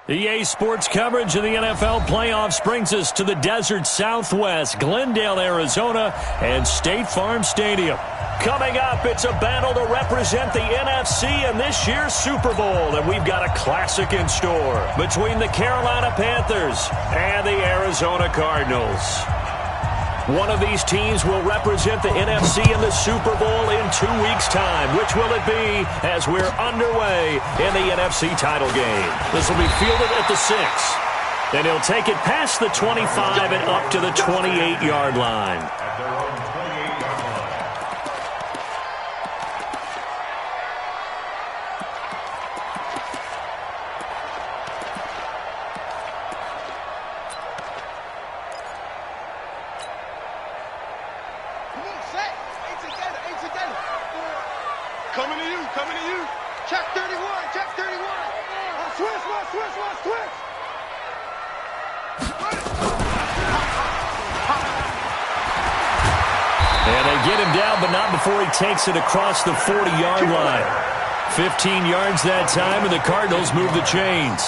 EA Sports coverage of the NFL playoffs brings us to the desert Southwest, Glendale, Arizona, and State Farm Stadium. Coming up, it's a battle to represent the NFC in this year's Super Bowl, and we've got a classic in store between the Carolina Panthers and the Arizona Cardinals. One of these teams will represent the NFC in the Super Bowl in 2 weeks' time. Which will it be as we're underway in the NFC title game? This will be fielded at the 6. Then he'll take it past the 25 and up to the 28-yard line. Coming to you. Check 31. Switch. And they get him down, but not before he takes it across the 40-yard line. 15 yards that time, and the Cardinals move the chains.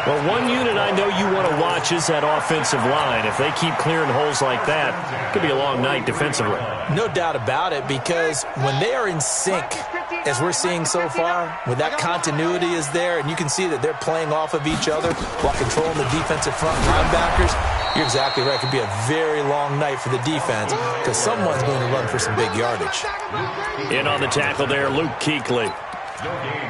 Well, one unit I know you want to watch is that offensive line. If they keep clearing holes like that, it could be a long night defensively. No doubt about it, because when they are in sync, as we're seeing so far, when that continuity is there, and you can see that they're playing off of each other while controlling the defensive front linebackers, you're exactly right. It could be a very long night for the defense because someone's going to run for some big yardage. In on the tackle there, Luke Kuechly.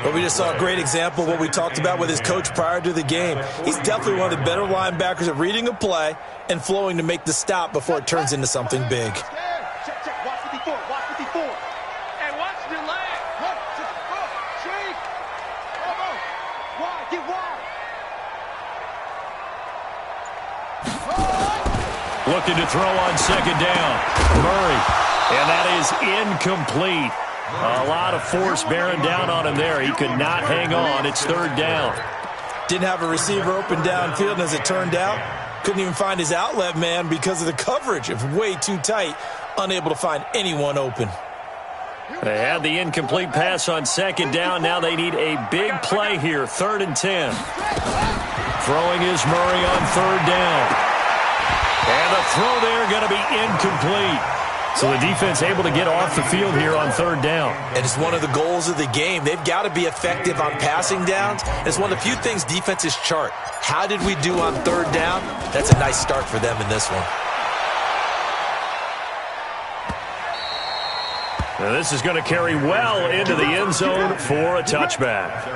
But we just saw a great example of what we talked about with his coach prior to the game. He's definitely one of the better linebackers at reading a play and flowing to make the stop before it turns into something big. Check. Watch 54. And watch the leg. Shake. Wide. Get wide. Looking to throw on second down. Murray. And that is incomplete. A lot of force bearing down on him there. He could not hang on. It's third down. Didn't have a receiver open downfield, and as it turned out, couldn't even find his outlet man because of the coverage. It was way too tight, unable to find anyone open. They had the incomplete pass on second down. Now they need a big play here, 3rd and 10. Throwing is Murray on third down. And the throw there going to be incomplete. So the defense able to get off the field here on third down. And it's one of the goals of the game. They've got to be effective on passing downs. It's one of the few things defenses chart. How did we do on third down? That's a nice start for them in this one. Now this is going to carry well into the end zone for a touchback.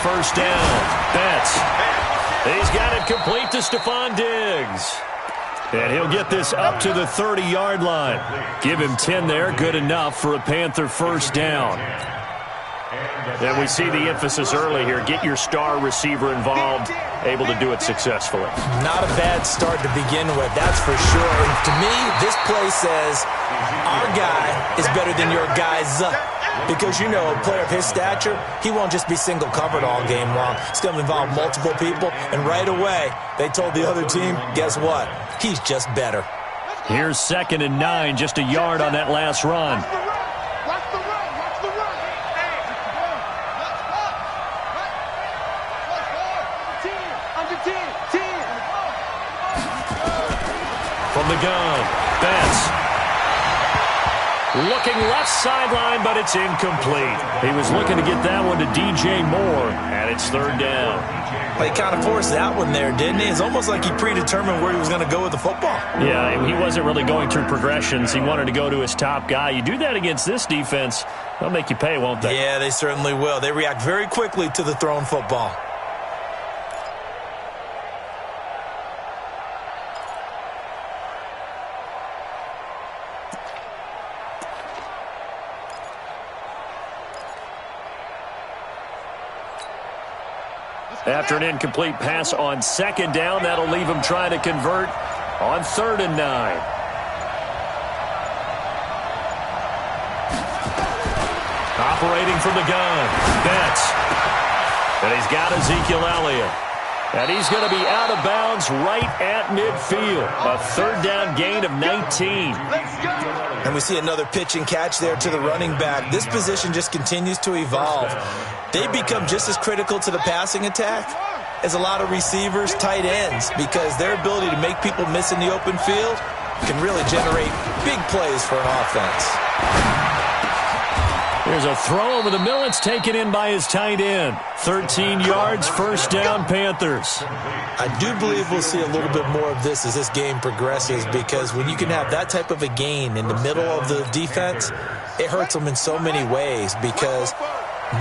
First down, Betts. He's got it complete to Stephon Diggs. And he'll get this up to the 30-yard line. Give him 10 there, good enough for a Panther first down. And we see the emphasis early here. Get your star receiver involved, able to do it successfully. Not a bad start to begin with, that's for sure. And to me, this play says our guy is better than your guy's. Because, you know, a player of his stature, he won't just be single covered all game long. It's going to involve multiple people. And right away, they told the other team, guess what? He's just better. Here's 2nd and 9, just a yard on that last run. Watch the run. From the gun, Betts. Looking left sideline, but it's incomplete. He was looking to get that one to DJ Moore, and it's third down. Well, he kind of forced that one there, didn't he? It's almost like he predetermined where he was going to go with the football. Yeah, he wasn't really going through progressions. He wanted to go to his top guy. You do that against this defense, they'll make you pay, won't they? Yeah, they certainly will. They react very quickly to the thrown football. After an incomplete pass on second down, that'll leave him trying to convert on 3rd and 9. Operating from the gun. Betts. And he's got Ezekiel Elliott. And he's going to be out of bounds right at midfield. A third down gain of 19. And we see another pitch and catch there to the running back. This position just continues to evolve. They become just as critical to the passing attack as a lot of receivers, tight ends, because their ability to make people miss in the open field can really generate big plays for an offense. Here's a throw over the middle. It's taken in by his tight end. 13 yards, first down, Panthers. I do believe we'll see a little bit more of this as this game progresses, because when you can have that type of a gain in the middle of the defense, it hurts them in so many ways, because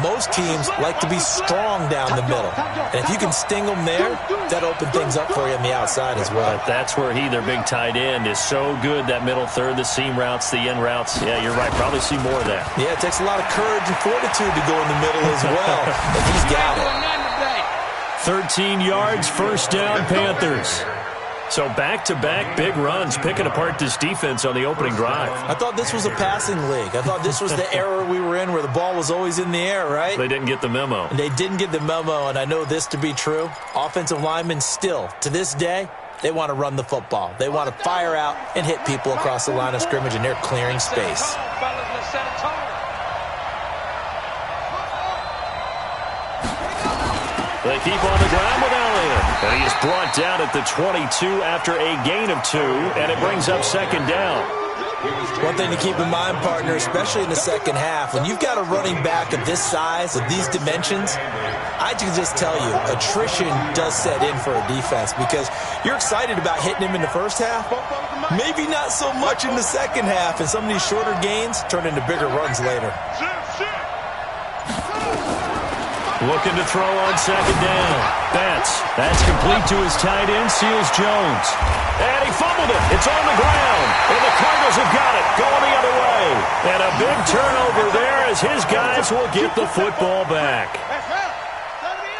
most teams like to be strong down the middle. And if you can sting them there, that opens things up for you on the outside as well. But that's where their big tight end, is so good, that middle third, the seam routes, the in routes. Yeah, you're right. Probably see more of that. Yeah, it takes a lot of courage and fortitude to go in the middle as well. And he's got it. 13 yards, first down, Panthers. So back-to-back big runs, picking apart this defense on the opening drive. I thought this was a passing league. I thought this was the era we were in where the ball was always in the air, right? They didn't get the memo. They didn't get the memo, and I know this to be true. Offensive linemen still, to this day, they want to run the football. They want to fire out and hit people across the line of scrimmage, and they're clearing space. They keep on the ground with Elliott. And he is brought down at the 22 after a gain of 2, and it brings up second down. One thing to keep in mind, partner, especially in the second half, when you've got a running back of this size, of these dimensions, I can just tell you, attrition does set in for a defense, because you're excited about hitting him in the first half, maybe not so much in the second half, and some of these shorter gains turn into bigger runs later. Looking to throw on second down. Betts. That's complete to his tight end, Seals Jones. And he fumbled it. It's on the ground. And the Cardinals have got it. Going the other way. And a big turnover there as his guys will get the football back.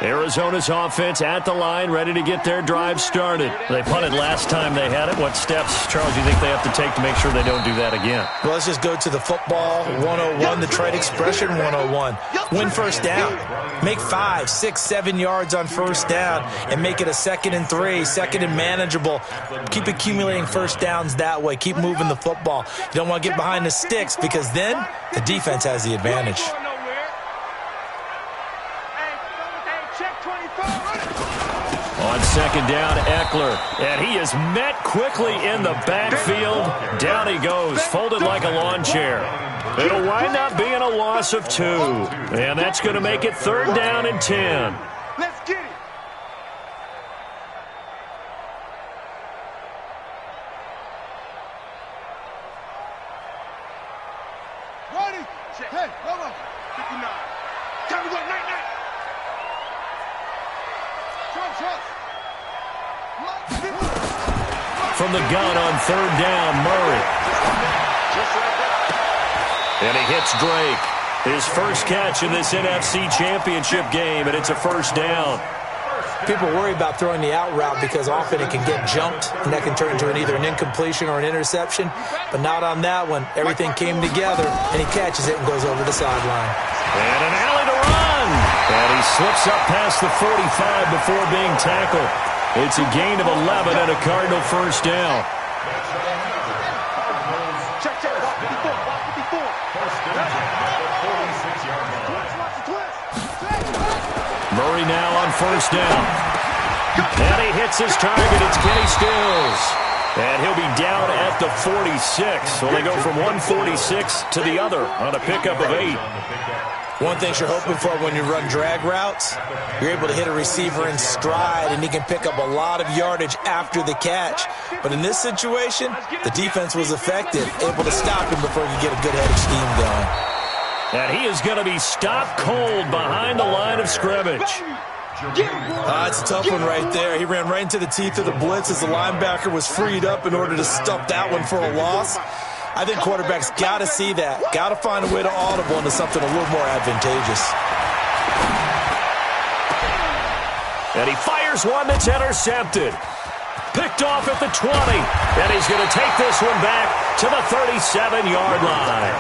Arizona's offense at the line, ready to get their drive started. They punted last time they had it. What steps, Charles, do you think they have to take to make sure they don't do that again? Well, let's just go to the football 101, the trade expression 101. Win first down. Make 5, 6, 7 yards on first down and make it a 2nd and 3, 2nd and manageable. Keep accumulating first downs that way. Keep moving the football. You don't want to get behind the sticks, because then the defense has the advantage. On second down, Eckler. And he is met quickly in the backfield. Down he goes, folded like a lawn chair. It'll wind up being a loss of 2. And that's going to make it third down and 10. Let's get it. Ready? Hey, come on. 59. Time to go, night. From the gun on third down, Murray. And he hits Drake. His first catch in this NFC Championship game, and it's a first down. People worry about throwing the out route because often it can get jumped, and that can turn into either an incompletion or an interception. But not on that one. Everything came together, and he catches it and goes over the sideline. And an alley to run. And he slips up past the 45 before being tackled. It's a gain of 11 and a Cardinal first down. Murray now on first down. And he hits his target. It's Kenny Stills. And he'll be down at the 46. So they go from 146 to the other on a pickup of 8. One thing you're hoping for when you run drag routes, you're able to hit a receiver in stride, and he can pick up a lot of yardage after the catch. But in this situation, the defense was effective, able to stop him before he could get a good head of steam going. And he is going to be stopped cold behind the line of scrimmage. It's a tough one right there. He ran right into the teeth of the blitz as the linebacker was freed up in order to stuff that one for a loss. I think quarterbacks got to see that. Got to find a way to audible into something a little more advantageous. And he fires one that's intercepted. Picked off at the 20. And he's going to take this one back to the 37-yard line.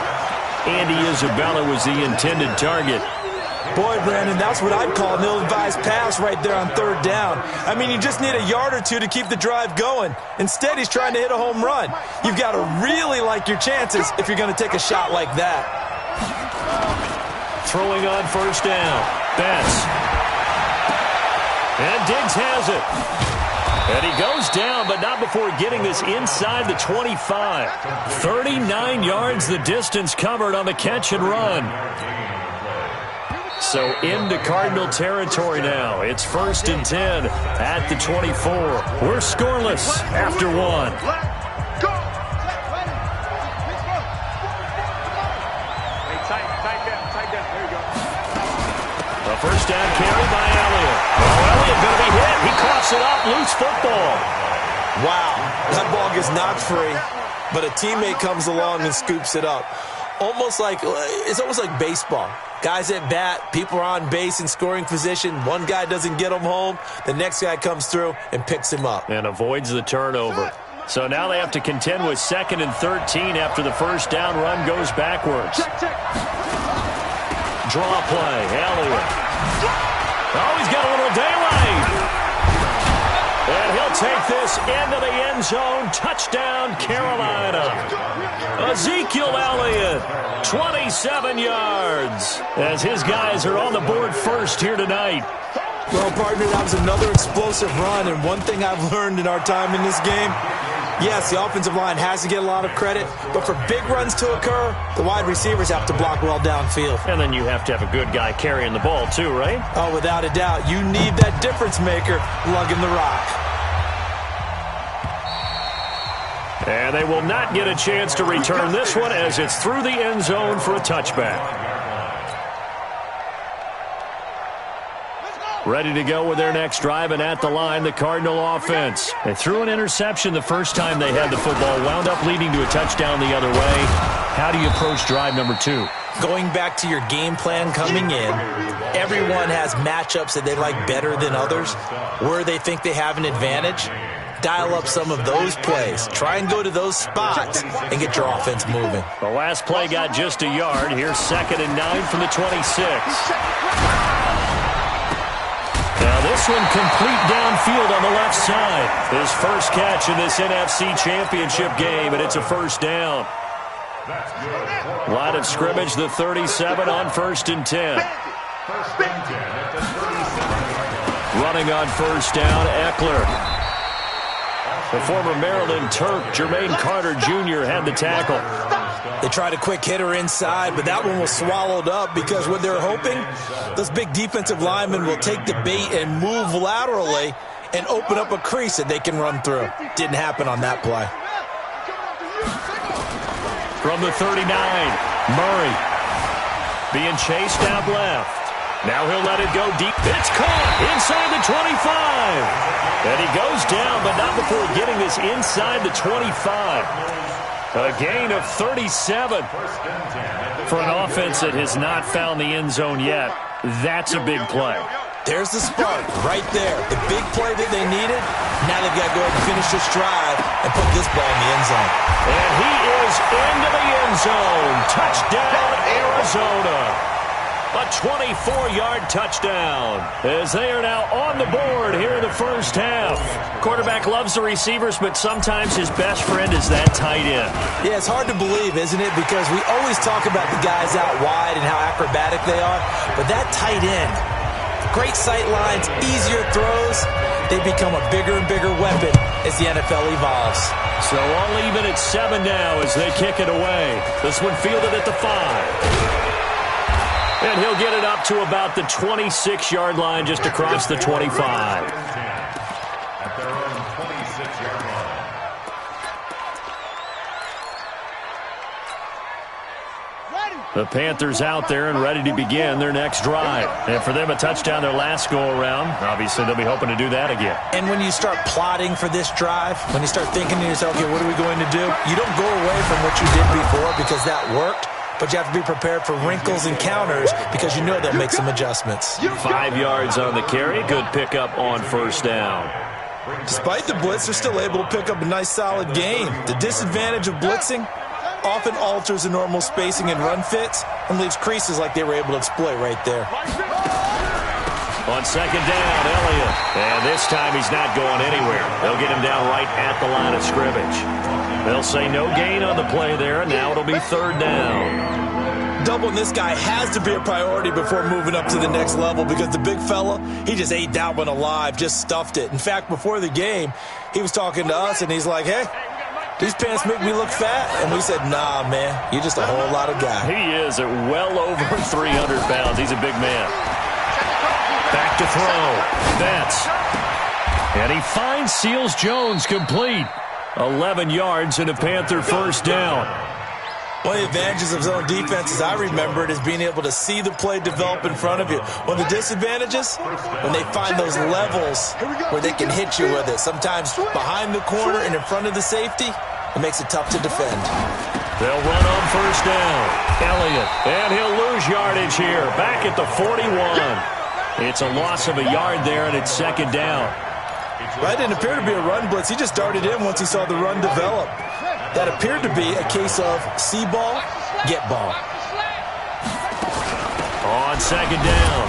Andy Isabella was the intended target. Boy, Brandon, that's what I'd call an ill-advised pass right there on third down. I mean, you just need a yard or two to keep the drive going. Instead, he's trying to hit a home run. You've got to really like your chances if you're going to take a shot like that. Throwing on first down. Betts. And Diggs has it. And he goes down, but not before getting this inside the 25. 39 yards the distance covered on the catch and run. So into Cardinal territory now. It's 1st and 10 at the 24. We're scoreless after one. A first down carry by Elliott. Oh, Elliott going to be hit. He coughs it up. Loose football. Wow. That ball gets knocked free, but a teammate comes along and scoops it up. It's almost like baseball. Guys at bat, people are on base in scoring position. One guy doesn't get him home. The next guy comes through and picks him up. And avoids the turnover. So now they have to contend with 2nd and 13 after the first down run goes backwards. Draw play, Elliott. Oh, he's got a little daylight. And he'll take this into the end zone. Touchdown, Carolina. Ezekiel Elliott, 27 yards, as his guys are on the board first here tonight. Well, partner, that was another explosive run, and one thing I've learned in our time in this game, yes, the offensive line has to get a lot of credit, but for big runs to occur, the wide receivers have to block well downfield. And then you have to have a good guy carrying the ball too, right? Oh, without a doubt. You need that difference maker lugging the rock. And they will not get a chance to return this one as it's through the end zone for a touchback. Ready to go with their next drive, and at the line, the Cardinal offense. They threw an interception the first time they had the football, wound up leading to a touchdown the other way. How do you approach drive number 2? Going back to your game plan coming in, everyone has matchups that they like better than others, where they think they have an advantage. Dial up some of those plays. Try and go to those spots and get your offense moving. The last play got just a yard. Here's 2nd and 9 from the 26. Now this one complete downfield on the left side. His first catch in this NFC Championship game, and it's a first down. Line of scrimmage, the 37 on 1st and 10. Running on first down, Eckler. The former Maryland Terp, Jermaine Carter Jr. had the tackle. They tried a quick hitter inside, but that one was swallowed up because what they're hoping, those big defensive linemen will take the bait and move laterally and open up a crease that they can run through. Didn't happen on that play. From the 39, Murray being chased out left. Now he'll let it go deep. It's caught inside the 25. And he goes down, but not before getting this inside the 25. A gain of 37 for an offense that has not found the end zone yet. That's a big play. There's the spark right there. The big play that they needed. Now they've got to go ahead and finish this drive and put this ball in the end zone. And he is into the end zone. Touchdown, Arizona. A 24-yard touchdown as they are now on the board here in the first half. Quarterback loves the receivers, but sometimes his best friend is that tight end. Yeah, it's hard to believe, isn't it? Because we always talk about the guys out wide and how acrobatic they are. But that tight end, great sight lines, easier throws, they become a bigger and bigger weapon as the NFL evolves. So all even at 7 now as they kick it away. This one fielded at the 5. And he'll get it up to about the 26-yard line just across the 25. At their own 26-yard line. The Panthers out there and ready to begin their next drive. And for them, a touchdown their last go-around. Obviously, they'll be hoping to do that again. And when you start plotting for this drive, when you start thinking to yourself, okay, what are we going to do? You don't go away from what you did before because that worked. But you have to be prepared for wrinkles and counters because you know they'll make some adjustments. 5 yards on the carry. Good pickup on first down. Despite the blitz, they're still able to pick up a nice solid gain. The disadvantage of blitzing, often alters the normal spacing and run fits and leaves creases like they were able to exploit right there. On second down, Elliott. And this time he's not going anywhere. They'll get him down right at the line of scrimmage. They'll say no gain on the play there, and now it'll be third down. Doubling this guy has to be a priority before moving up to the next level because the big fella, he just ate that one alive, just stuffed it. In fact, before the game, he was talking to us, and he's like, hey, these pants make me look fat. And we said, nah, man, you're just a whole lot of guy. He is at well over 300 pounds. He's a big man. Back to throw. Betts. And he finds Seals-Jones complete. 11 yards and a Panther first down. One of the advantages of zone defense, as I remember it, is being able to see the play develop in front of you. One of the disadvantages, when they find those levels where they can hit you with it. Sometimes behind the corner and in front of the safety, it makes it tough to defend. They'll run on first down. Elliott. And he'll lose yardage here. Back at the 41. It's a loss of a yard there, and it's second down. That didn't appear to be a run blitz. He just darted in once he saw the run develop. That appeared to be a case of see ball, get ball. On second down,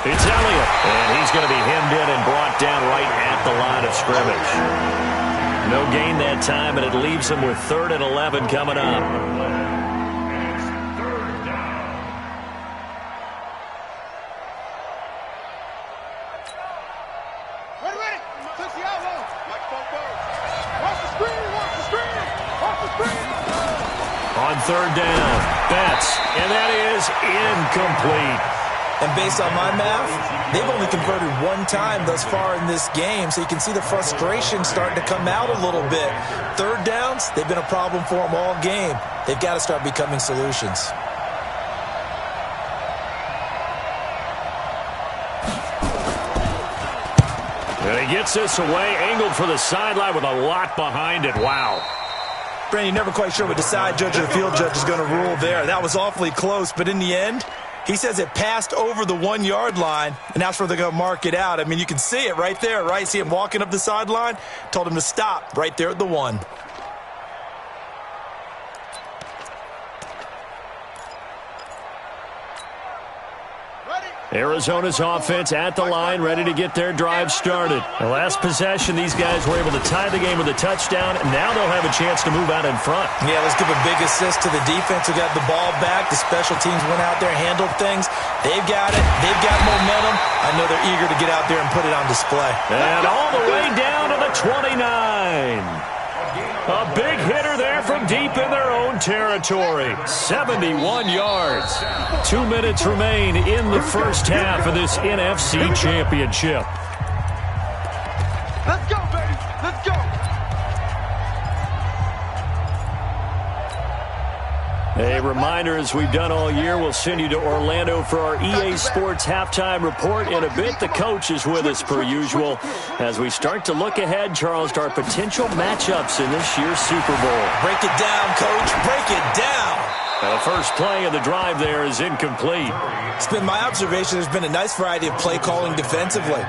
it's Elliott. And he's going to be hemmed in and brought down right at the line of scrimmage. No gain that time, and it leaves him with 3rd and 11 coming up. On third down, Betts, and that is incomplete. And based on my math, they've only converted one time thus far in this game, so you can see the frustration starting to come out a little bit. Third downs, they've been a problem for them all game. They've got to start becoming solutions. And he gets this away, angled for the sideline with a lot behind it. Wow. Brandon, you're never quite sure what the side judge or the field judge is going to rule there. That was awfully close, but in the end, he says it passed over the 1 yard line, and that's where they're going to mark it out. I mean, you can see it right there, right? See him walking up the sideline? Told him to stop right there at the 1. Arizona's offense at the line, ready to get their drive started. The last possession, these guys were able to tie the game with a touchdown, and now they'll have a chance to move out in front. Yeah, let's give a big assist to the defense who got the ball back. The special teams went out there, handled things. They've got it. They've got momentum. I know they're eager to get out there and put it on display. And all the way down to the 29. A big hitter there from deep in their own territory. 71 yards. 2 minutes remain in the first half of this NFC Championship. Let's go, baby. Let's go. A reminder, as we've done all year, we'll send you to Orlando for our EA Sports halftime report in a bit. The coach is with us per usual as we start to look ahead, Charles, to our potential matchups in this year's Super Bowl. Break it down, Coach. Break it down. The first play of the drive there is incomplete. It's been my observation there's been a nice variety of play calling defensively.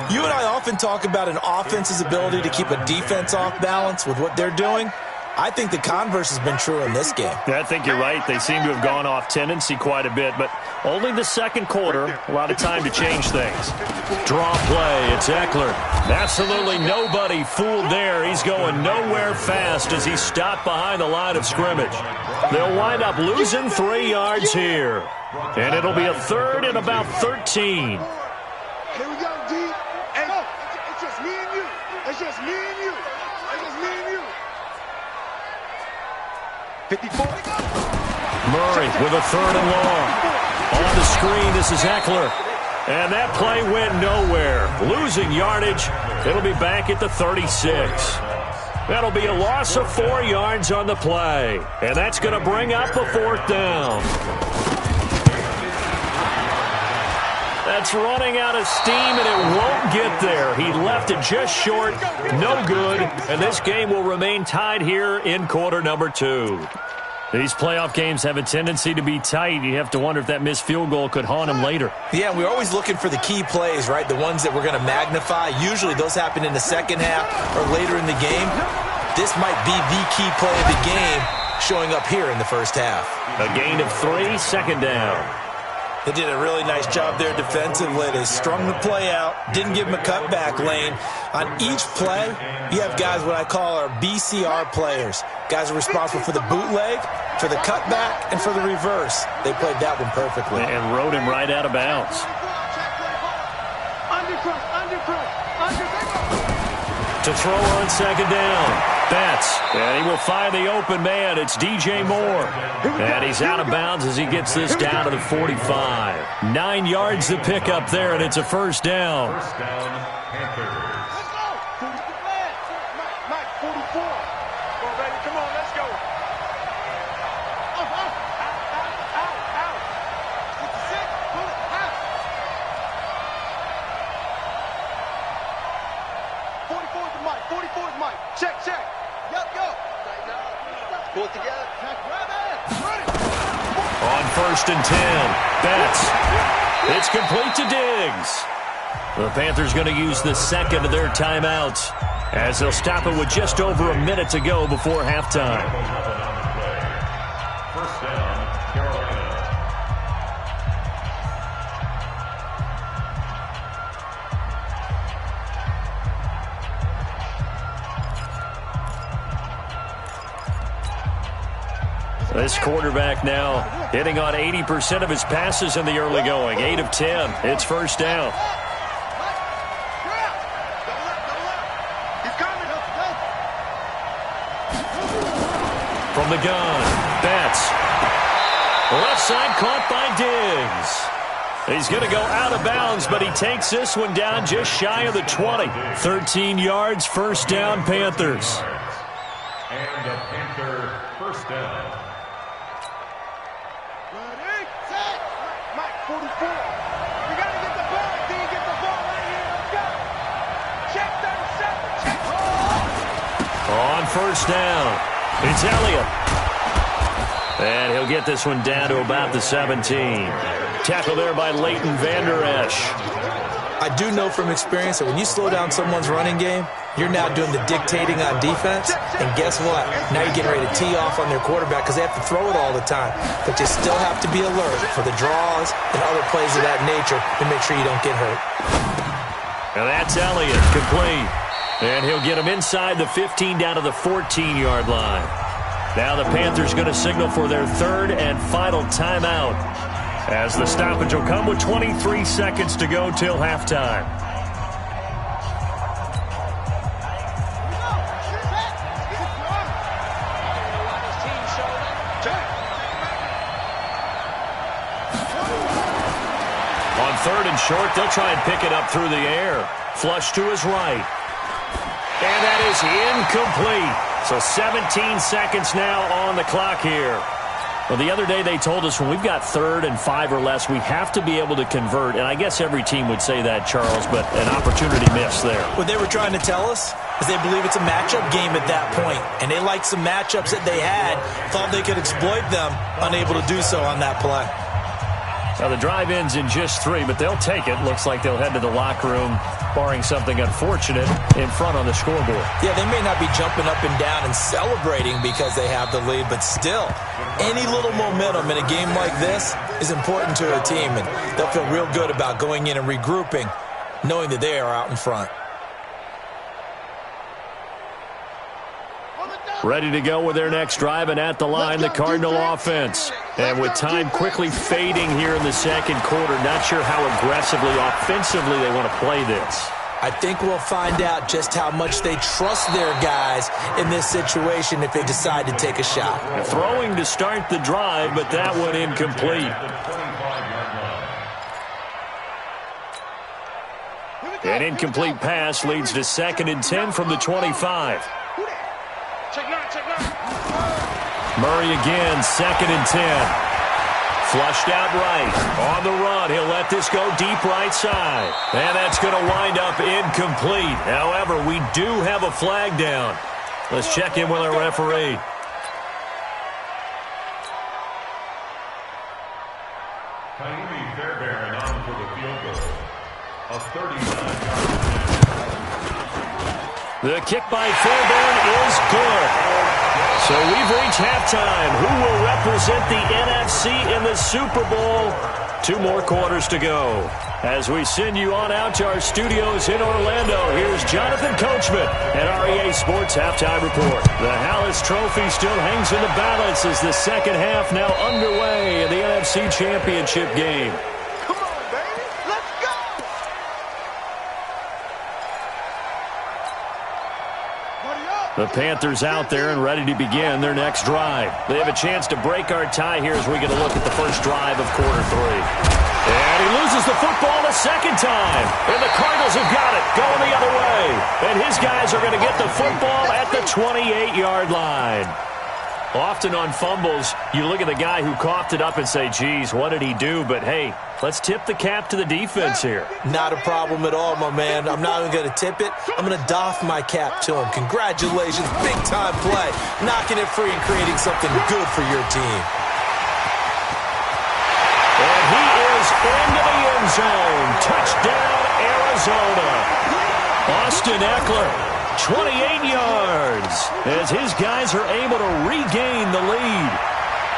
You and I often talk about an offense's ability to keep a defense off balance with what they're doing. I think the converse has been true in this game. I think you're right. They seem to have gone off tendency quite a bit, but only the second quarter, a lot of time to change things. Draw play, it's Eckler. Absolutely nobody fooled there. He's going nowhere fast as he's stopped behind the line of scrimmage. They'll wind up losing 3 yards here. And it'll be a third and about 13. Here we go, D. Hey, it's just me and you. It's just me and you. It's just me and you. 54. Murray with a third and long. On the screen, this is Eckler. And that play went nowhere. Losing yardage. It'll be back at the 36. That'll be a loss of 4 yards on the play. And that's going to bring up a 4th down. That's running out of steam, and it won't get there. He left it just short. No good. And this game will remain tied here in quarter number 2. These playoff games have a tendency to be tight. You have to wonder if that missed field goal could haunt him later. Yeah, we're always looking for the key plays, right? The ones that we're going to magnify. Usually those happen in the second half or later in the game. This might be the key play of the game. showing up here in the first half. A gain of 3, second down. They did a really nice job there defensively. They strung the play out, didn't give him a cutback lane. On each play, you have guys what I call our BCR players. Guys are responsible for the bootleg, for the cutback, and for the reverse. They played that one perfectly. And rode him right out of bounds. To throw on second down. Betts, and he will find the open man. It's DJ Moore. And he's out of bounds as he gets this down to the 45. 9 yards to pick up there, and it's a first down. First down, Panthers. Let's go. Mike, 44. Come on, baby. Come on, let's go. Out. 56. Pull it. Out. 44 is Mike. 44 is Mike. Check. Yo. Pull it together. Grab it. On first and 10, Betts. It's complete to Diggs. The Panthers going to use the second of their timeouts as they'll stop it with just over a minute to go before halftime. First down, Carolina. This quarterback now hitting on 80% of his passes in the early going. 8 of 10. It's first down. From the gun, Betts. Left side caught by Diggs. He's going to go out of bounds, but he takes this one down just shy of the 20. 13 yards, first down, Panthers. And the Panther first down. Mike, 44. We got to get the ball. D, get the ball right here. Let's go. Check 37. Check. On first down, it's Elliott. And he'll get this one down to about the 17. Tackle there by Leighton Vander Esch. I do know from experience that when you slow down someone's running game, you're now doing the dictating on defense. And guess what? Now you're getting ready to tee off on their quarterback because they have to throw it all the time. But you still have to be alert for the draws and other plays of that nature to make sure you don't get hurt. And that's Elliott, complete. And he'll get him inside the 15 down to the 14-yard line. Now the Panthers going to signal for their third and final timeout, as the stoppage will come with 23 seconds to go till halftime. On third and short, they'll try and pick it up through the air. Flush to his right. And that is incomplete. So 17 seconds now on the clock here. Well, the other day they told us when we've got 3rd and 5 or less, we have to be able to convert. And I guess every team would say that, Charles, but an opportunity missed there. What they were trying to tell us is they believe it's a matchup game at that point. And they liked some matchups that they had, thought they could exploit them, unable to do so on that play. Now the drive ends in just 3, but they'll take it. Looks like they'll head to the locker room, barring something unfortunate, in front on the scoreboard. Yeah, they may not be jumping up and down and celebrating because they have the lead, but still, any little momentum in a game like this is important to a team, and they'll feel real good about going in and regrouping, knowing that they are out in front. Ready to go with their next drive, and at the line, the Cardinal offense. And with time quickly fading here in the second quarter, not sure how aggressively, offensively they want to play this. I think we'll find out just how much they trust their guys in this situation if they decide to take a shot. Throwing to start the drive, but that one incomplete. An incomplete pass leads to 2nd and 10 from the 25. Murray again, 2nd and 10. Flushed out right. On the run, he'll let this go deep right side. And that's going to wind up incomplete. However, we do have a flag down. Let's check in with our referee. Kaimi Fairbairn on for the field goal. A 39-yard. The kick by Fairbairn is good. So we've reached halftime. Who will represent the NFC in the Super Bowl? 2 more quarters to go. As we send you on out to our studios in Orlando, here's Jonathan Coachman at REA Sports Halftime Report. The Hallis Trophy still hangs in the balance as the second half now underway in the NFC Championship game. Come on, baby. Let's go. The Panthers out there and ready to begin their next drive. They have a chance to break our tie here as we get a look at the first drive of quarter 3. And he loses the football a second time. And the Cardinals have got it going the other way. And his guys are going to get the football at the 28-yard line. Often on fumbles, you look at the guy who coughed it up and say, geez, what did he do? But, hey, let's tip the cap to the defense here. Not a problem at all, my man. I'm not even going to tip it. I'm going to doff my cap to him. Congratulations. Big-time play. Knocking it free and creating something good for your team. And he is into the end zone. Touchdown, Arizona. Austin Eckler, 28 yards, as his guys are able to regain the lead.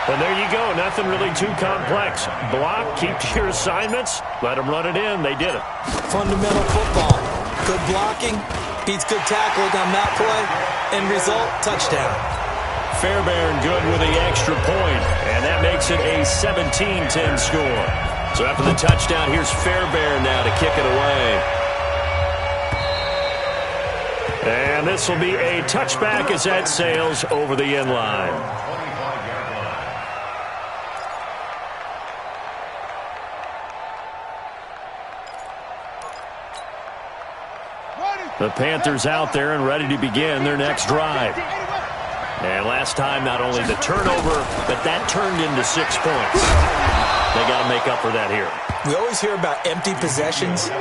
And there you go. Nothing really too complex. Block, keep to your assignments, let them run it in. They did it. Fundamental football. Good blocking beats good tackling on that play. End result, touchdown. Fairbairn good with the extra point, and that makes it a 17-10 score. So after the touchdown, here's Fairbairn now to kick it away. And this will be a touchback as that sails over the end line. The Panthers out there and ready to begin their next drive. And last time, not only the turnover, but that turned into 6 points. They got to make up for that here. We always hear about empty possessions,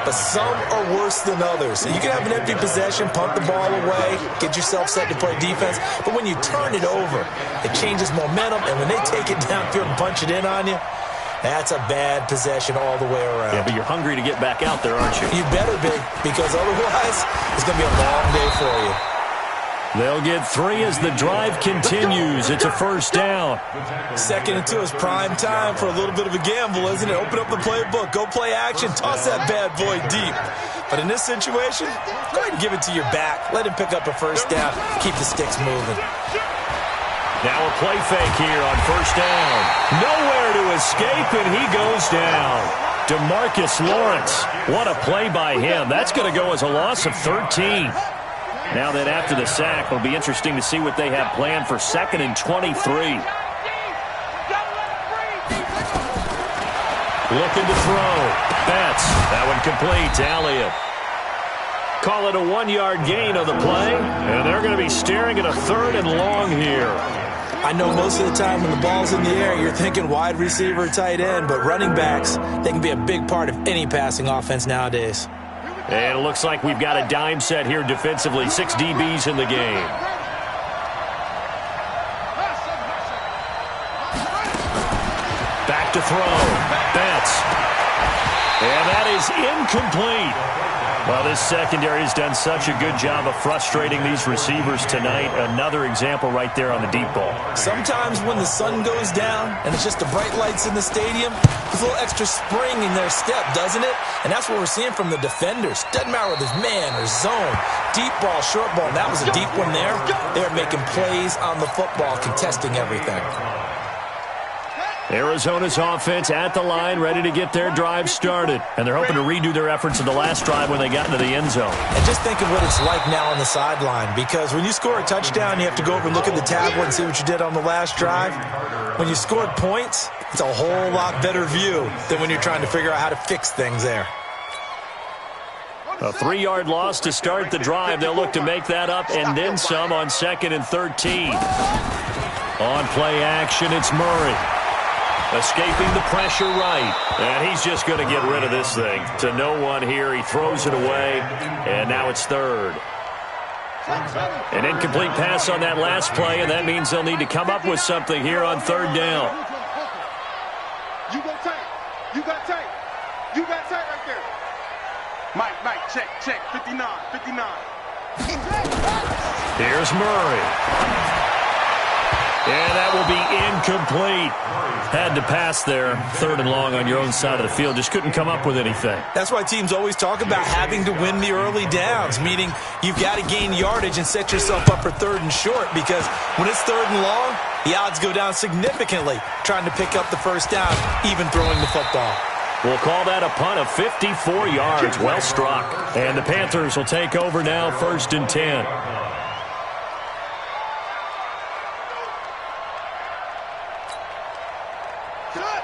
but some are worse than others. You can have an empty possession, punt the ball away, get yourself set to play defense, but when you turn it over, it changes momentum, and when they take it downfield and punch it in on you, that's a bad possession all the way around. Yeah, but you're hungry to get back out there, aren't you? You better be, because otherwise, it's going to be a long day for you. They'll get 3 as the drive continues. It's a first down. 2nd and 2 is prime time for a little bit of a gamble, isn't it? Open up the playbook, go play action, toss that bad boy deep. But in this situation, go ahead and give it to your back. Let him pick up a first down. Keep the sticks moving. Now a play fake here on first down. Nowhere to escape, and he goes down. DeMarcus Lawrence, what a play by him. That's going to go as a loss of 13. Now that after the sack, it'll be interesting to see what they have planned for 2nd and 23. Looking to throw. Betts. That one complete to Elliott. Call it a 1-yard gain on the play, and they're going to be staring at a 3rd and long here. I know most of the time when the ball's in the air, you're thinking wide receiver, tight end, but running backs, they can be a big part of any passing offense nowadays. And it looks like we've got a dime set here defensively. 6 DBs in the game. Back to throw. Betts. And that is incomplete. Well, this secondary has done such a good job of frustrating these receivers tonight. Another example right there on the deep ball. Sometimes when the sun goes down and it's just the bright lights in the stadium, there's a little extra spring in their step, doesn't it? And that's what we're seeing from the defenders. Doesn't matter whether it's man or zone, deep ball, short ball. That was a deep one there. They're making plays on the football, contesting everything. Arizona's offense at the line, ready to get their drive started. And they're hoping to redo their efforts in the last drive when they got into the end zone. And just think of what it's like now on the sideline, because when you score a touchdown, you have to go over and look at the tablet and see what you did on the last drive. When you scored points, it's a whole lot better view than when you're trying to figure out how to fix things there. A 3-yard loss to start the drive. They'll look to make that up and then some on 2nd and 13. On play action, it's Murray. Escaping the pressure right. And he's just going to get rid of this thing. To no one here. He throws it away. And now it's 3rd. An incomplete pass on that last play, and that means they'll need to come up with something here on 3rd down. You go tight. You got tight. You got tight right there. Mike, check. 59. Here's Murray. And that will be incomplete. Had to pass there, 3rd and long on your own side of the field. Just couldn't come up with anything. That's why teams always talk about having to win the early downs, meaning you've got to gain yardage and set yourself up for 3rd and short, because when it's 3rd and long, the odds go down significantly trying to pick up the first down, even throwing the football. We'll call that a punt of 54 yards. Well struck. And the Panthers will take over now, 1st and 10.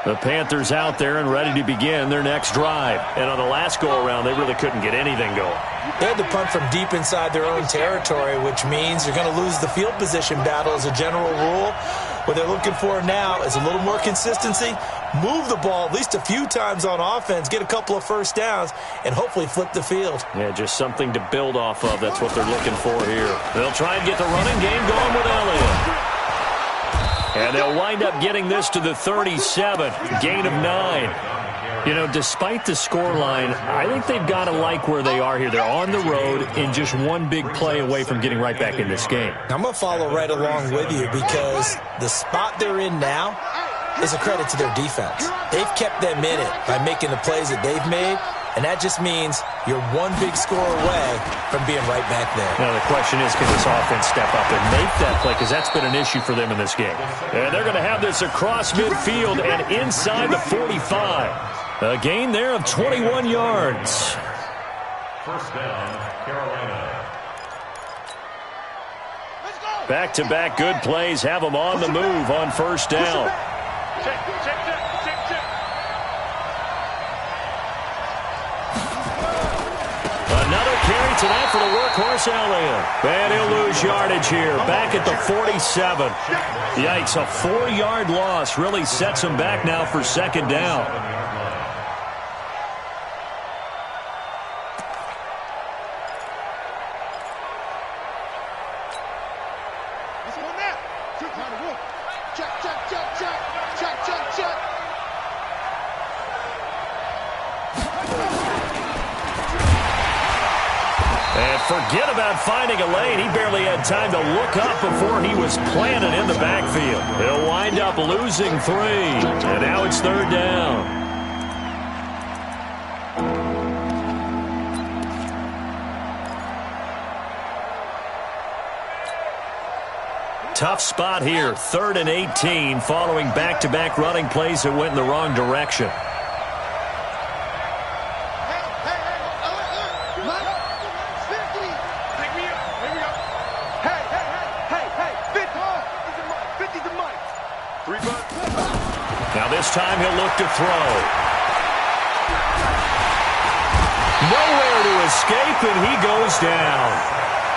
The Panthers out there and ready to begin their next drive. And on the last go-around, they really couldn't get anything going. They had to punt from deep inside their own territory, which means you're going to lose the field position battle as a general rule. What they're looking for now is a little more consistency, move the ball at least a few times on offense, get a couple of first downs, and hopefully flip the field. Yeah, just something to build off of. That's what they're looking for here. They'll try and get the running game going with Elliott. And they'll wind up getting this to the 37, gain of 9. You know, despite the scoreline, I think they've got to like where they are here. They're on the road and just one big play away from getting right back in this game. I'm going to follow right along with you, because the spot they're in now is a credit to their defense. They've kept them in it by making the plays that they've made, and that just means you're one big score away from being right back there. Now, the question is, can this offense step up and make that play? Because that's been an issue for them in this game. And they're going to have this across midfield and inside the 45. A gain there of 21 yards. First down, Carolina. Back-to-back good plays have them on the move on 1st down. Check. Another carry tonight for the workhorse Elliott. And he'll lose yardage here. Back at the 47. Yikes, a 4-yard loss really sets him back now for 2nd down. Forget about finding a lane. He barely had time to look up before he was planted in the backfield. He'll wind up losing 3. And now it's 3rd down. Tough spot here. 3rd and 18 following back-to-back running plays that went in the wrong direction. This time he'll look to throw. Nowhere to escape, and he goes down.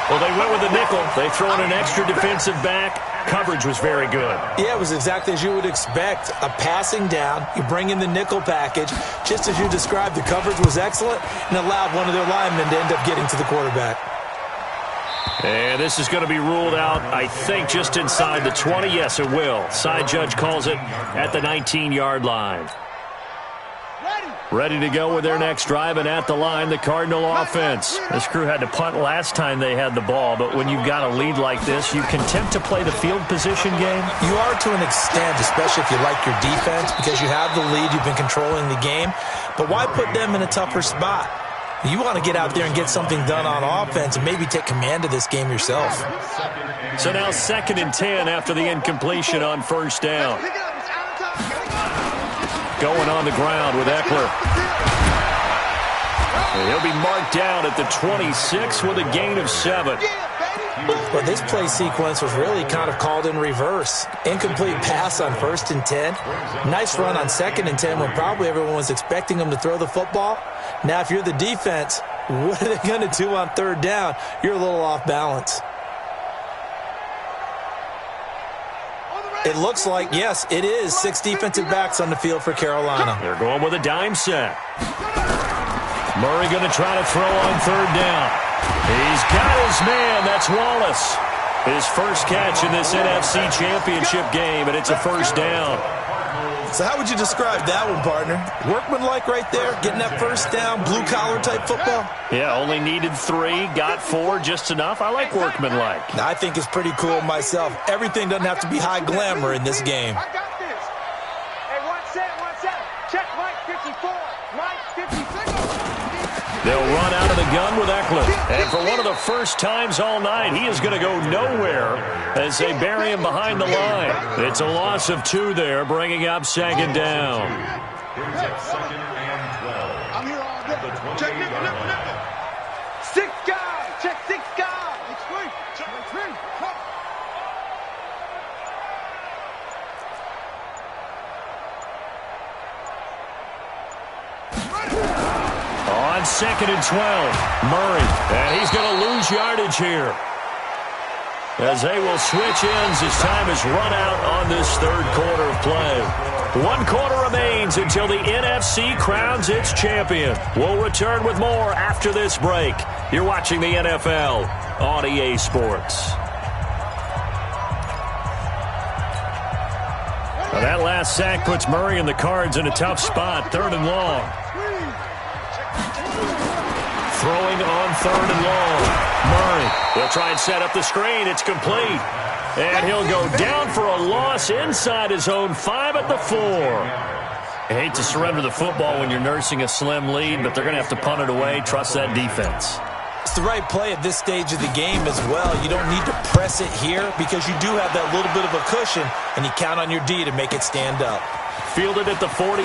Well, they went with a nickel. They throw in an extra defensive back. Coverage was very good. Yeah, it was exactly as you would expect. A passing down, you bring in the nickel package. Just as you described, the coverage was excellent and allowed one of their linemen to end up getting to the quarterback. And this is going to be ruled out, I think, just inside the 20. Yes, it will. Side judge calls it at the 19-yard line. Ready to go with their next drive, and at the line, the Cardinal offense. This crew had to punt last time they had the ball, but when you've got a lead like this, you content to play the field position game? You are to an extent, especially if you like your defense, because you have the lead, you've been controlling the game. But why put them in a tougher spot? You want to get out there and get something done on offense and maybe take command of this game yourself. So now 2nd and 10 after the incompletion on 1st down. Going on the ground with Eckler. And he'll be marked down at the 26 with a gain of 7. Well, this play sequence was really kind of called in reverse. Incomplete pass on 1st and 10. Nice run on 2nd and 10 when probably everyone was expecting them to throw the football. Now, if you're the defense, what are they going to do on 3rd down? You're a little off balance. It looks like, yes, it is 6 defensive backs on the field for Carolina. They're going with a dime set. Murray going to try to throw on 3rd down. He's got his man. That's Wallace. His first catch in this NFC Championship game, and it's a 1st down. So how would you describe that one, partner? Workmanlike right there, getting that first down, blue-collar type football? Yeah, only needed 3, got 4, just enough. I like workmanlike. I think it's pretty cool myself. Everything doesn't have to be high glamour in this game. I got this. Hey, one set. Check Mike 54. Mike 56. They'll run out of the gun with Eckler. And for one of the first times all night, he is going to go nowhere as they bury him behind the line. It's a loss of 2 there, bringing up 2nd down. I'm here all day. Check nickel. 6 guys. Check 6 guys. It's free. Check 3. On 2nd and 12, Murray, and he's going to lose yardage here, as they will switch ends as time is run out on this 3rd quarter of play. 1 quarter remains until the NFC crowns its champion. We'll return with more after this break. You're watching the NFL on EA Sports. Now that last sack puts Murray and the Cards in a tough spot, 3rd and long. Throwing on 3rd and long. Murray, he'll try and set up the screen. It's complete. And he'll go down for a loss inside his own 5 at the 4. I hate to surrender the football when you're nursing a slim lead, but they're going to have to punt it away. Trust that defense. It's the right play at this stage of the game as well. You don't need to press it here because you do have that little bit of a cushion, and you count on your D to make it stand up. Fielded at the 43.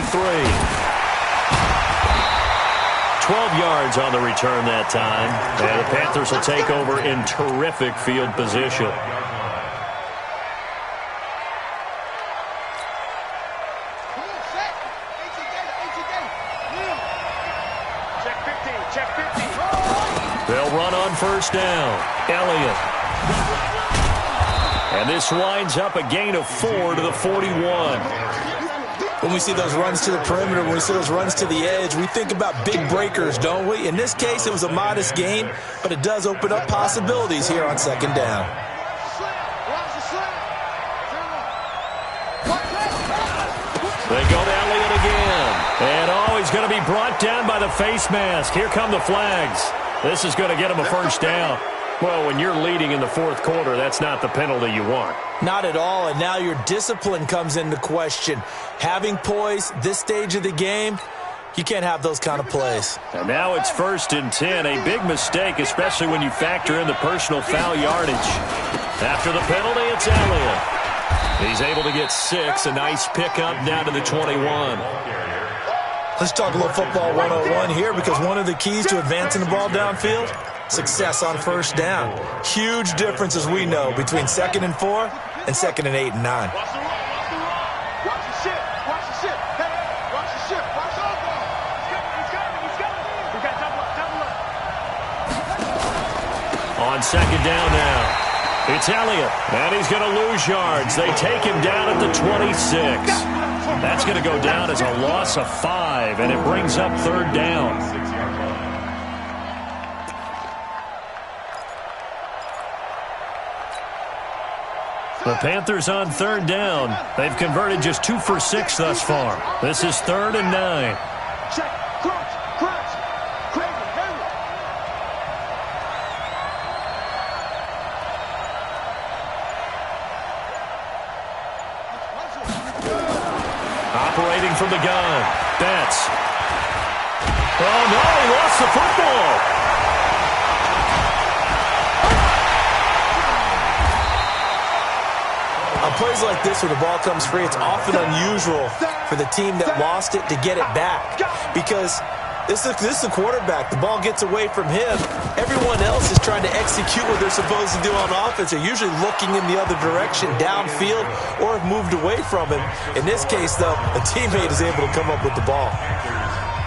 12 yards on the return that time. And the Panthers will take over in terrific field position. Check 50. They'll run on 1st down. Elliott. And this winds up a gain of 4 to the 41. When we see those runs to the perimeter, when we see those runs to the edge, we think about big breakers, don't we? In this case, it was a modest gain, but it does open up possibilities here on 2nd down. They go to Elliott again. And he's going to be brought down by the face mask. Here come the flags. This is going to get him a 1st down. Well, when you're leading in the 4th quarter, that's not the penalty you want. Not at all, and now your discipline comes into question. Having poise this stage of the game, you can't have those kind of plays. And now it's 1st and 10, a big mistake, especially when you factor in the personal foul yardage. After the penalty, it's Elliott. He's able to get 6, a nice pickup down to the 21. Let's talk a little football 101 here, because one of the keys to advancing the ball downfield, success on 1st down. Huge difference, as we know, between 2nd and 4 and 2nd and 8 and 9. Watch the ship. Hey, watch the ship. Watch the ball. He's coming. We got double up. On 2nd down now. It's Elliott, and he's going to lose yards. They take him down at the 26. That's going to go down as a loss of 5, and it brings up 3rd down. The Panthers on 3rd down. They've converted just 2 for 6 thus far. This is 3rd and 9. Check. Crunch. Crazy. Operating from the gun. Betts. Oh, no, he lost the football. On plays like this, where the ball comes free, it's often unusual for the team that lost it to get it back, because this is the quarterback. The ball gets away from him. Everyone else is trying to execute what they're supposed to do on offense. They're usually looking in the other direction, downfield, or have moved away from him. In this case, though, a teammate is able to come up with the ball.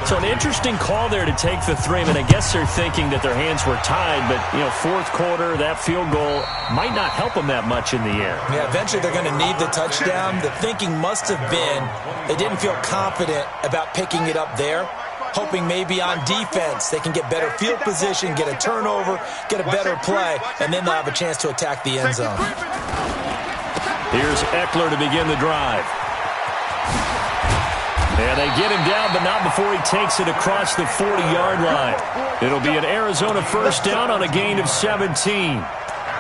So an interesting call there to take the 3. I mean, I guess they're thinking that their hands were tied, but, 4th quarter, that field goal might not help them that much in the end. Yeah, eventually they're going to need the touchdown. The thinking must have been they didn't feel confident about picking it up there, hoping maybe on defense they can get better field position, get a turnover, get a better play, and then they'll have a chance to attack the end zone. Here's Eckler to begin the drive. And they get him down, but not before he takes it across the 40-yard line. It'll be an Arizona first down on a gain of 17.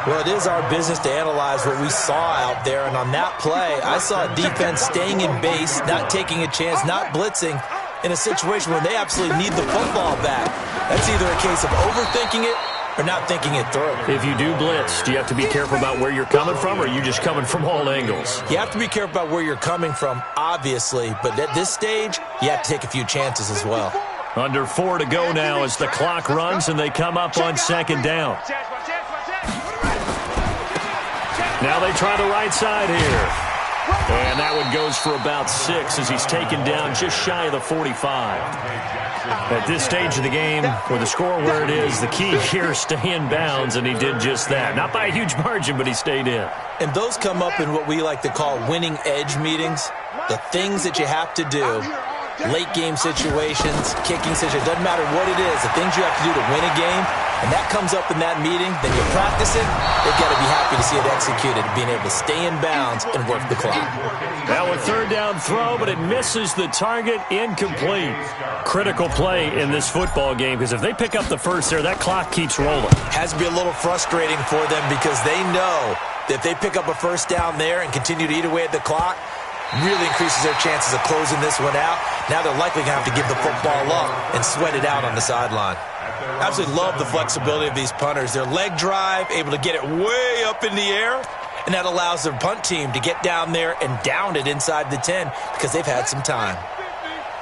Well, it is our business to analyze what we saw out there, and on that play, I saw a defense staying in base, not taking a chance, not blitzing in a situation where they absolutely need the football back. That's either a case of overthinking it or not thinking it through. If you do blitz, do you have to be careful about where you're coming from, or are you just coming from all angles? You have to be careful about where you're coming from, obviously, but at this stage, you have to take a few chances as well. Under 4 to go now as the clock runs and they come up on second down. Now they try the right side here. And that one goes for about 6 as he's taken down just shy of the 45. At this stage of the game, with the score where it is, the key here is stay in bounds, and he did just that. Not by a huge margin, but he stayed in. And those come up in what we like to call winning edge meetings. The things that you have to do, late game situations, kicking situations, doesn't matter what it is, the things you have to do to win a game, and that comes up in that meeting, then you practice it, they've got to be happy to see it executed, being able to stay in bounds and work the clock. Now a third down throw, but it misses the target, incomplete. Critical play in this football game, because if they pick up the first there, that clock keeps rolling. Has to be a little frustrating for them because they know that if they pick up a first down there and continue to eat away at the clock, really increases their chances of closing this one out. Now they're likely going to have to give the football up and sweat it out on the sideline. Absolutely love the flexibility of these punters. Their leg drive, able to get it way up in the air, and that allows their punt team to get down there and down it inside the 10 because they've had some time.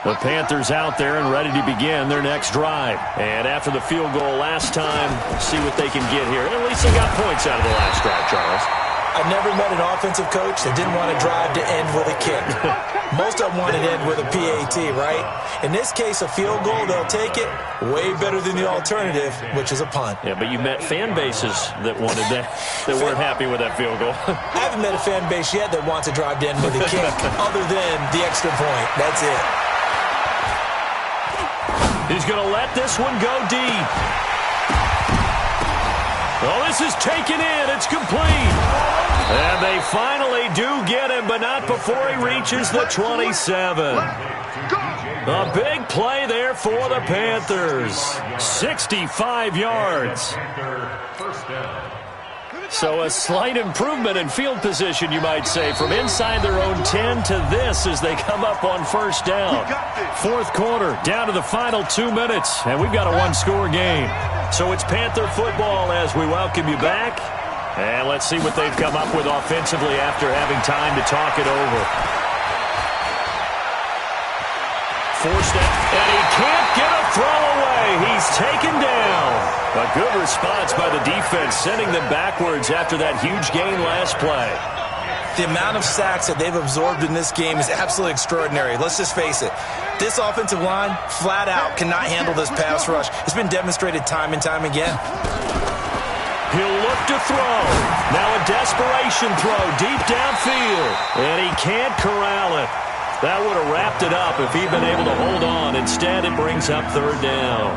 The Panthers out there and ready to begin their next drive. And after the field goal last time, see what they can get here. And at least they got points out of the last drive, Charles. I've never met an offensive coach that didn't want to drive to end with a kick. Most of them want to end with a PAT, right? In this case, a field goal, they'll take it way better than the alternative, which is a punt. Yeah, but you met fan bases that wanted that, that weren't happy with that field goal. I haven't met a fan base yet that wants to drive to end with a kick other than the extra point. That's it. He's going to let this one go deep. Oh, this is taken in. It's complete. And they finally do get him, but not before he reaches the 27. A big play there for the Panthers. 65 yards. So a slight improvement in field position, you might say, from inside their own 10 to this as they come up on first down. Fourth quarter, down to the final 2 minutes, and we've got a one-score game. So it's Panther football as we welcome you back. And let's see what they've come up with offensively after having time to talk it over. Forced it, and he can't get a throw away. He's taken down. A good response by the defense, sending them backwards after that huge gain last play. The amount of sacks that they've absorbed in this game is absolutely extraordinary. Let's just face it. This offensive line, flat out, cannot handle this pass rush. It's been demonstrated time and time again. He'll look to throw. Now a desperation throw deep downfield. And he can't corral it. That would have wrapped it up if he'd been able to hold on. Instead, it brings up third down.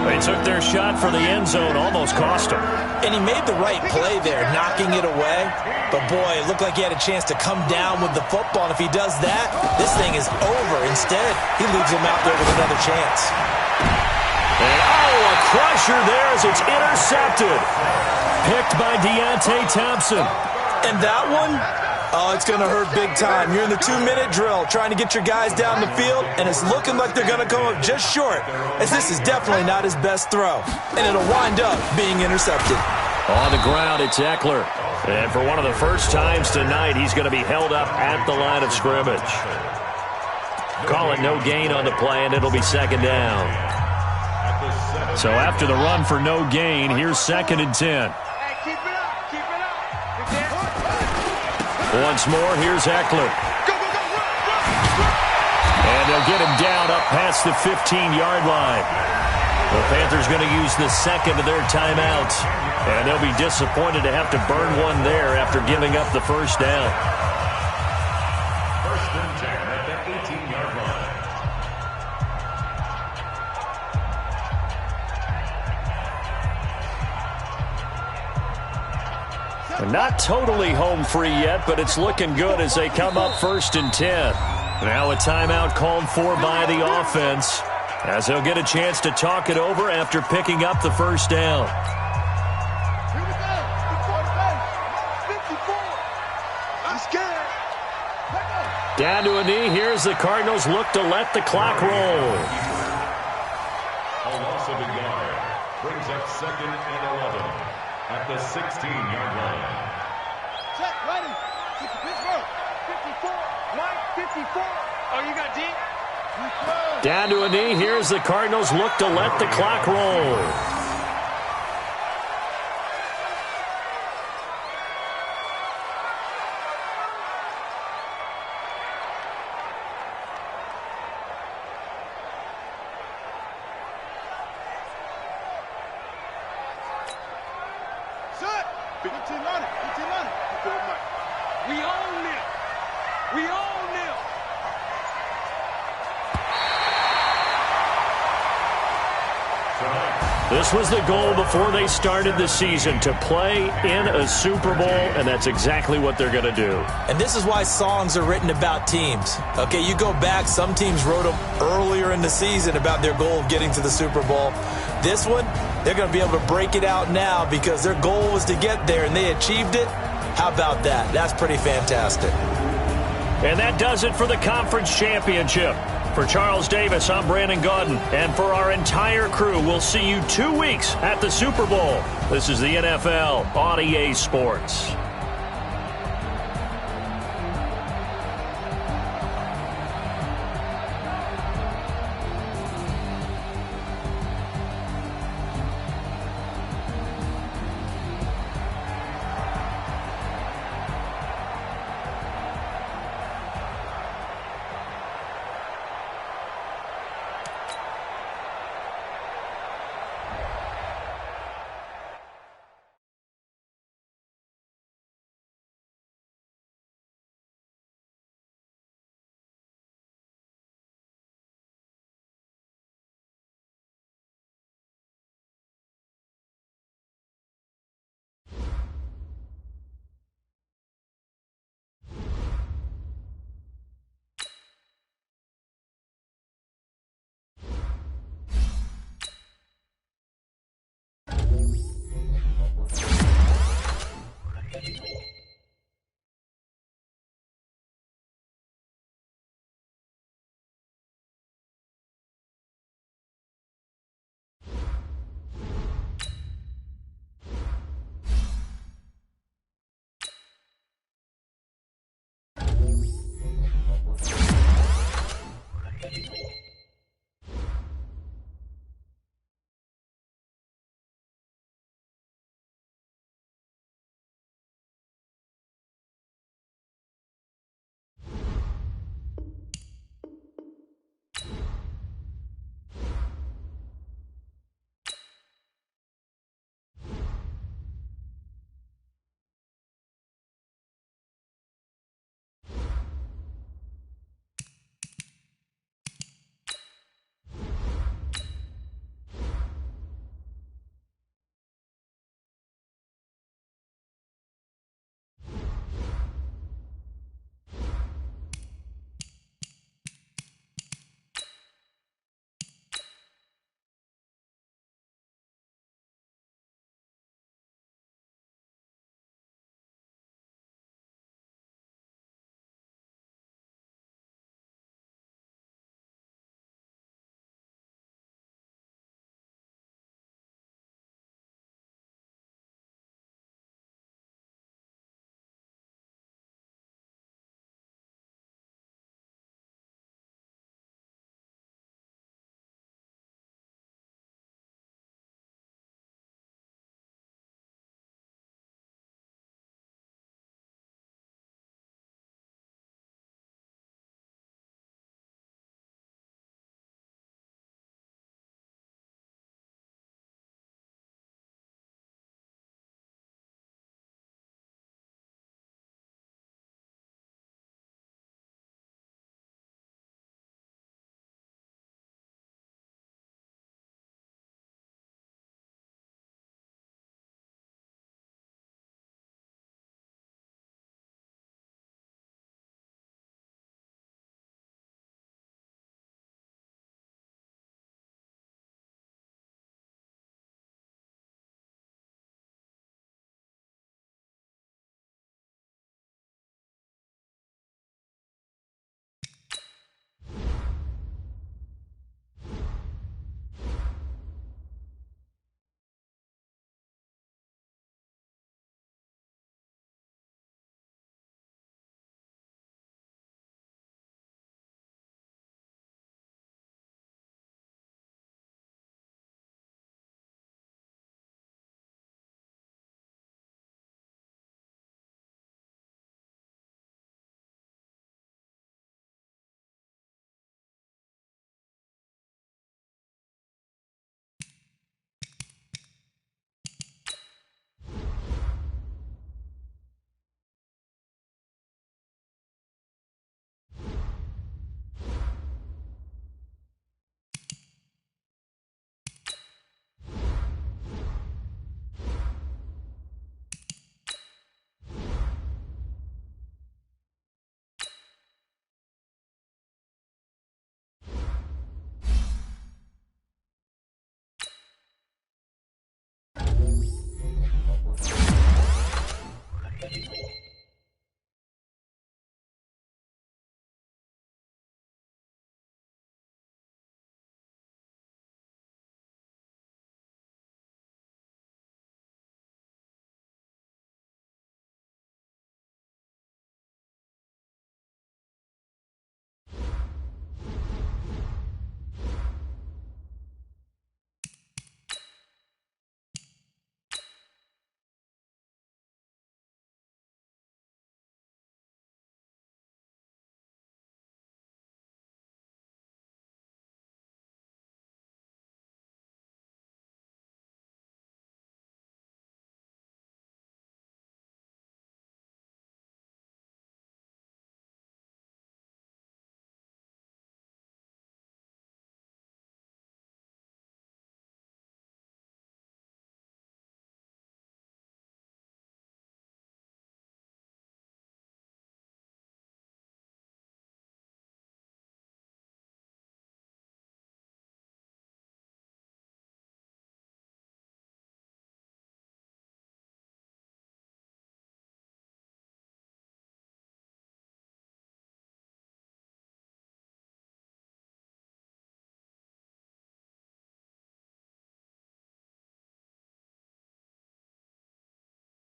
They took their shot for the end zone, almost cost him. And he made the right play there, knocking it away. But, boy, it looked like he had a chance to come down with the football. And if he does that, this thing is over. Instead, he leaves him out there with another chance. And, oh, a crusher there as it's intercepted. Picked by Deontay Thompson. And that one, oh, it's going to hurt big time. You're in the 2-minute drill trying to get your guys down the field, and it's looking like they're going to come up just short, as this is definitely not his best throw. And it'll wind up being intercepted. On the ground, it's Eckler. And for one of the first times tonight, he's going to be held up at the line of scrimmage. Call it no gain on the play, and it'll be second down. So after the run for no gain, here's 2nd and 10. Once more, here's Eckler. And they'll get him down up past the 15-yard line. The Panthers going to use the second of their timeouts. And they'll be disappointed to have to burn one there after giving up the first down. First and 10 at the 18-yard line. Not totally home free yet, but it's looking good as they come up 1st and 10. Now a timeout called for by the offense, as they'll get a chance to talk it over after picking up the first down. Here we go. 54. I'm scared. Down to a knee. Here's the Cardinals look to let the clock roll. A loss of a yard brings up 2nd and 11 at the 16-yard line. Check, ready. Pittsburgh. 54. Mike, 54. Oh, you got deep? Down to a knee. Here's the Cardinals look to let the clock roll. Set. 15 on it. 15 on it. We own them. We own them. This was the goal before they started the season, to play in a Super Bowl, and that's exactly what they're going to do. And this is why songs are written about teams. Okay, you go back, some teams wrote them earlier in the season about their goal of getting to the Super Bowl. This one, they're going to be able to break it out now because their goal was to get there, and they achieved it. How about that? That's pretty fantastic. And that does it for the conference championship. For Charles Davis, I'm Brandon Gaudin. And for our entire crew, we'll see you 2 weeks at the Super Bowl. This is the NFL on EA Sports.